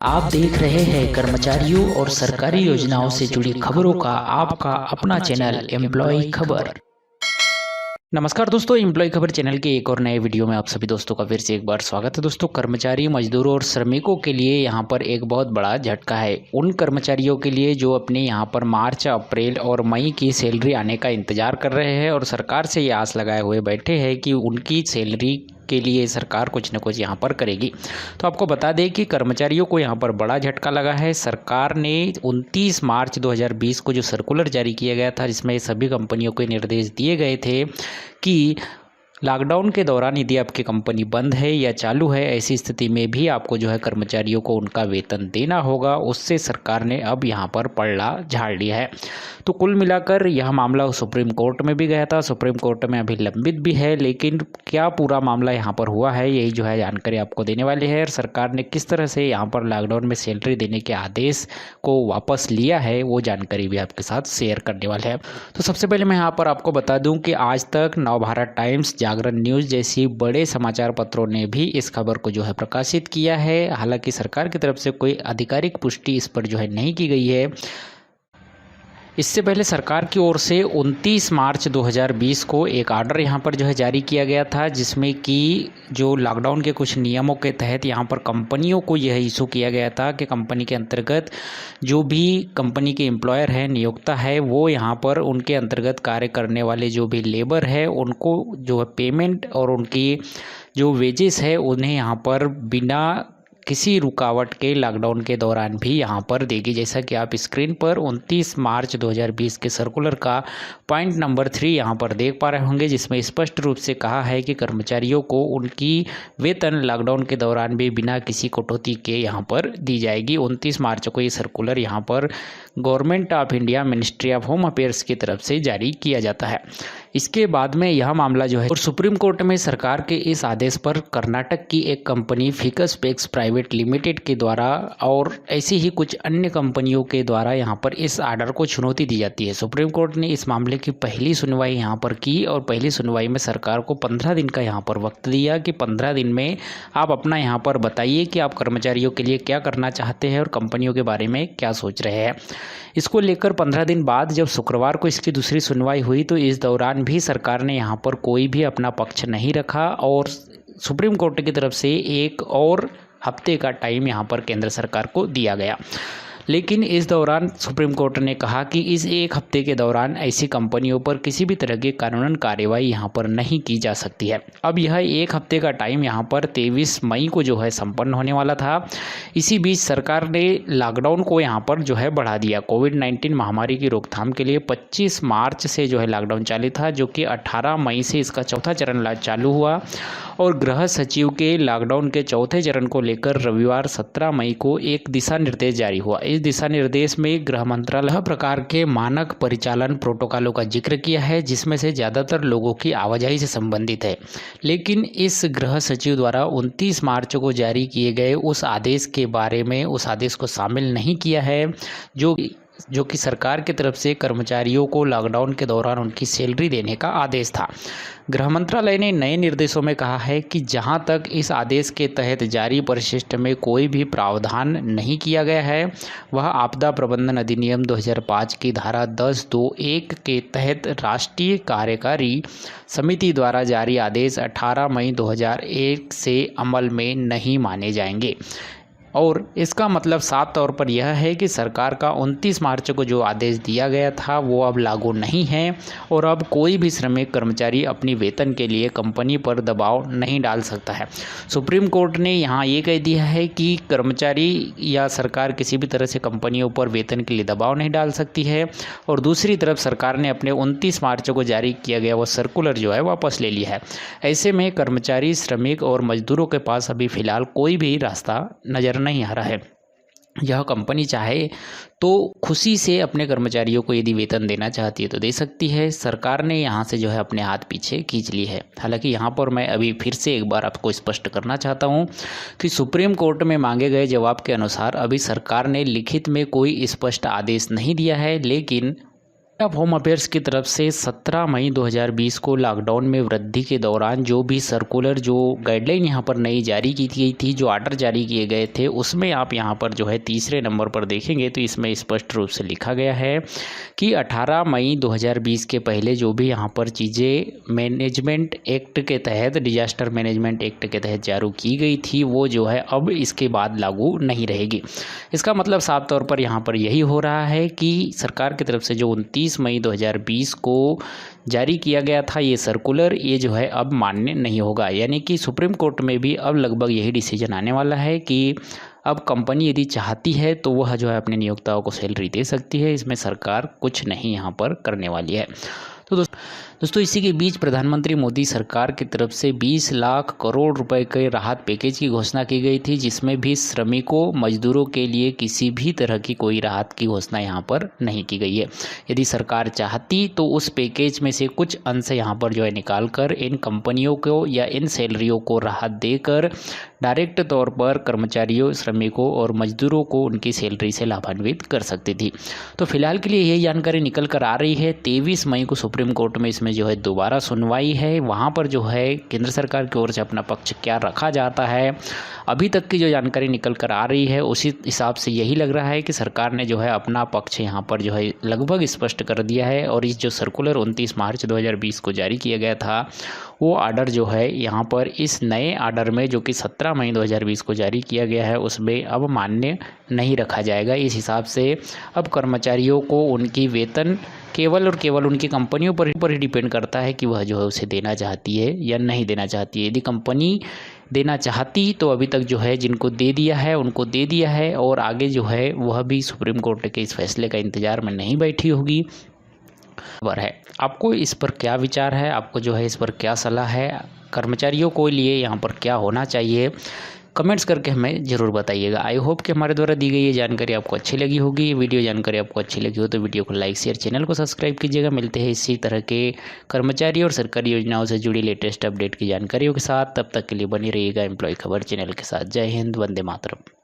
आप देख रहे हैं कर्मचारियों और सरकारी योजनाओं से जुड़ी खबरों का आपका अपना चैनल एम्प्लॉय खबर। नमस्कार दोस्तों, एम्प्लॉय खबर चैनल के एक और नए वीडियो में आप सभी दोस्तों का फिर से एक बार स्वागत है। दोस्तों, कर्मचारी, मजदूरों और श्रमिकों के लिए यहां पर एक बहुत बड़ा झटका है। उन कर्मचारियों के लिए जो अपने यहां पर मार्च, अप्रैल और मई की सैलरी आने का इंतजार कर रहे हैं और सरकार से ये आस लगाए हुए बैठे हैं कि उनकी सैलरी के लिए सरकार कुछ न कुछ यहाँ पर करेगी। तो आपको बता दें कि कर्मचारियों को यहाँ पर बड़ा झटका लगा है। सरकार ने 29 मार्च 2020 को जो सर्कुलर जारी किया गया था, जिसमें सभी कंपनियों को निर्देश दिए गए थे कि लॉकडाउन के दौरान यदि आपकी कंपनी बंद है या चालू है, ऐसी स्थिति में भी आपको जो है कर्मचारियों को उनका वेतन देना होगा। उससे सरकार ने अब यहाँ पर पलड़ा झाड़ लिया है। तो कुल मिलाकर यह मामला सुप्रीम कोर्ट में भी गया था, सुप्रीम कोर्ट में अभी लंबित भी है, लेकिन क्या पूरा मामला यहाँ पर हुआ है, यही जो है जानकारी आपको देने वाले हैं। और सरकार ने किस तरह से यहाँ पर लॉकडाउन में सैलरी देने के आदेश को वापस लिया है, वो जानकारी भी आपके साथ शेयर करने वाले हैं। तो सबसे पहले मैं यहाँ पर आपको बता दूँ कि आज तक नवभारत टाइम्स, जागरण न्यूज़ जैसी बड़े समाचार पत्रों ने भी इस खबर को जो है प्रकाशित किया है। हालांकि सरकार की तरफ से कोई आधिकारिक पुष्टि इस पर जो है नहीं की गई है। इससे पहले सरकार की ओर से 29 मार्च 2020 को एक आर्डर यहाँ पर जो है जारी किया गया था, जिसमें कि जो लॉकडाउन के कुछ नियमों के तहत यहाँ पर कंपनियों को यह इशू किया गया था कि कंपनी के अंतर्गत जो भी कंपनी के एम्प्लॉयर है, नियोक्ता है, वो यहाँ पर उनके अंतर्गत कार्य करने वाले जो भी लेबर है, उनको जो है पेमेंट और उनकी जो वेजेस है उन्हें यहाँ पर बिना किसी रुकावट के लॉकडाउन के दौरान भी यहाँ पर देगी। जैसा कि आप स्क्रीन पर 29 मार्च 2020 के सर्कुलर का पॉइंट नंबर 3 यहाँ पर देख पा रहे होंगे, जिसमें स्पष्ट रूप से कहा है कि कर्मचारियों को उनकी वेतन लॉकडाउन के दौरान भी बिना किसी कटौती के यहाँ पर दी जाएगी। 29 मार्च को ये सर्कुलर यहाँ पर government of India, ministry of home affairs की तरफ से जारी किया जाता है। इसके बाद में यह मामला जो है और सुप्रीम कोर्ट में सरकार के इस आदेश पर कर्नाटक की एक company ficus PECS private limited के द्वारा और ऐसी ही कुछ अन्य कंपनियों के द्वारा यहाँ पर इस आर्डर को चुनौती दी जाती है। सुप्रीम कोर्ट ने इस मामले की पहली सुनवाई यहाँ पर की और पहली सुनवाई में सरकार को 15 दिन का यहाँ पर वक्त दिया कि 15 दिन में आप अपना यहाँ पर बताइए कि आप कर्मचारियों के लिए क्या करना चाहते हैं और कंपनियों के बारे में क्या सोच रहे हैं। इसको लेकर 15 दिन बाद जब शुक्रवार को इसकी दूसरी सुनवाई हुई, तो इस दौरान भी सरकार ने यहाँ पर कोई भी अपना पक्ष नहीं रखा और सुप्रीम कोर्ट की तरफ से एक और हफ्ते का टाइम यहाँ पर केंद्र सरकार को दिया गया। लेकिन इस दौरान सुप्रीम कोर्ट ने कहा कि इस एक हफ्ते के दौरान ऐसी कंपनियों पर किसी भी तरह की कानूनन कार्रवाई यहाँ पर नहीं की जा सकती है। अब यह एक हफ्ते का टाइम यहाँ पर 23 मई को जो है संपन्न होने वाला था। इसी बीच सरकार ने लॉकडाउन को यहाँ पर जो है बढ़ा दिया। कोविड-19 महामारी की रोकथाम के लिए 25 मार्च से जो है लॉकडाउन चालू था, जो कि 18 मई से इसका चौथा चरण चालू हुआ और गृह सचिव के लॉकडाउन के चौथे चरण को लेकर रविवार 17 मई को एक दिशा निर्देश जारी हुआ। इस दिशा निर्देश में गृह मंत्रालय प्रकार के मानक परिचालन प्रोटोकॉलों का जिक्र किया है, जिसमें से ज़्यादातर लोगों की आवाजाही से संबंधित है। लेकिन इस गृह सचिव द्वारा 29 मार्च को जारी किए गए उस आदेश के बारे में उस आदेश को शामिल नहीं किया है जो कि सरकार की तरफ से कर्मचारियों को लॉकडाउन के दौरान उनकी सैलरी देने का आदेश था। गृह मंत्रालय ने नए निर्देशों में कहा है कि जहां तक इस आदेश के तहत जारी परिशिष्ट में कोई भी प्रावधान नहीं किया गया है, वह आपदा प्रबंधन अधिनियम 2005 की धारा 10(2)(1) के तहत राष्ट्रीय कार्यकारी समिति द्वारा जारी आदेश 18 मई 2001 से अमल में नहीं माने जाएंगे। और इसका मतलब साफ तौर पर यह है कि सरकार का 29 मार्च को जो आदेश दिया गया था वो अब लागू नहीं है और अब कोई भी श्रमिक कर्मचारी अपनी वेतन के लिए कंपनी पर दबाव नहीं डाल सकता है। सुप्रीम कोर्ट ने यहाँ ये कह दिया है कि कर्मचारी या सरकार किसी भी तरह से कंपनियों पर वेतन के लिए दबाव नहीं डाल सकती है। और दूसरी तरफ सरकार ने अपने 29 मार्च को जारी किया गया वो सर्कुलर जो है वापस ले लिया है। ऐसे में कर्मचारी, श्रमिक और मजदूरों के पास अभी फ़िलहाल कोई भी रास्ता नज़र नहीं आ रहा है। यह कंपनी चाहे तो खुशी से अपने कर्मचारियों को यदि वेतन देना चाहती है तो दे सकती है। सरकार ने यहाँ से जो है अपने हाथ पीछे खींच ली है। हालांकि यहाँ पर मैं अभी फिर से एक बार आपको स्पष्ट करना चाहता हूँ कि सुप्रीम कोर्ट में मांगे गए जवाब के अनुसार अभी सरकार ने लिखित में कोई स्पष्ट आदेश नहीं दिया है, लेकिन ऑफ होम अफेयर्स की तरफ से 17 मई 2020 को लॉकडाउन में वृद्धि के दौरान जो भी सर्कुलर जो गाइडलाइन यहाँ पर नई जारी की गई थी, जो आर्डर जारी किए गए थे, उसमें आप यहाँ पर जो है तीसरे नंबर पर देखेंगे तो इसमें स्पष्ट रूप से लिखा गया है कि 18 मई 2020 के पहले जो भी यहाँ पर चीज़ें मैनेजमेंट एक्ट के तहत, डिजास्टर मैनेजमेंट एक्ट के तहत जारी की गई थी, वो जो है अब इसके बाद लागू नहीं रहेगी। इसका मतलब साफ तौर पर यहाँ पर यही हो रहा है कि सरकार की तरफ से जो 29 मई 2020 को जारी किया गया था ये सर्कुलर, ये जो है अब मान्य नहीं होगा। यानी कि सुप्रीम कोर्ट में भी अब लगभग यही डिसीजन आने वाला है कि अब कंपनी यदि चाहती है तो वह जो है अपने नियोक्ताओं को सैलरी दे सकती है, इसमें सरकार कुछ नहीं यहाँ पर करने वाली है। तो दोस्तों इसी के बीच प्रधानमंत्री मोदी सरकार की तरफ से 20 लाख करोड़ रुपए के राहत पैकेज की घोषणा की गई थी, जिसमें भी श्रमिकों, मजदूरों के लिए किसी भी तरह की कोई राहत की घोषणा यहाँ पर नहीं की गई है। यदि सरकार चाहती तो उस पैकेज में से कुछ अंश यहाँ पर जो है निकाल कर इन कंपनियों को या इन सैलरियों को राहत देकर डायरेक्ट तौर पर कर्मचारियों, श्रमिकों और मजदूरों को उनकी सैलरी से लाभान्वित कर सकती थी। तो फिलहाल के लिए यही जानकारी निकल कर आ रही है। 23 मई को सुप्रीम कोर्ट में इसमें जो है दोबारा सुनवाई है। वहाँ पर जो है केंद्र सरकार की ओर से अपना पक्ष क्या रखा जाता है, अभी तक की जो जानकारी निकल कर आ रही है उसी हिसाब से यही लग रहा है कि सरकार ने जो है अपना पक्ष यहाँ पर जो है लगभग स्पष्ट कर दिया है। और इस जो सर्कुलर 29 मार्च 2020 को जारी किया गया था, वो आर्डर जो है यहाँ पर इस नए आर्डर में जो कि 17 मई 2020 को जारी किया गया है उसमें अब मान्य नहीं रखा जाएगा। इस हिसाब से अब कर्मचारियों को उनकी वेतन केवल और केवल उनकी कंपनियों पर ही डिपेंड करता है कि वह जो है उसे देना चाहती है या नहीं देना चाहती है। यदि कंपनी देना चाहती तो अभी तक जो है जिनको दे दिया है उनको दे दिया है, और आगे जो है वह भी सुप्रीम कोर्ट के इस फैसले का इंतजार में नहीं बैठी होगी। है आपको इस पर क्या विचार है, आपको जो है इस पर क्या सलाह है, कर्मचारियों को लिए यहाँ पर क्या होना चाहिए, कमेंट्स करके हमें ज़रूर बताइएगा। आई होप कि हमारे द्वारा दी गई ये जानकारी आपको अच्छी लगी होगी। वीडियो जानकारी आपको अच्छी लगी हो तो वीडियो को लाइक, शेयर, चैनल को सब्सक्राइब कीजिएगा। मिलते हैं इसी तरह के कर्मचारी और सरकारी योजनाओं से जुड़ी लेटेस्ट अपडेट की जानकारियों के साथ। तब तक के लिए बनी रहिएगा एम्प्लॉय खबर चैनल के साथ। जय हिंद, वंदे मातरम।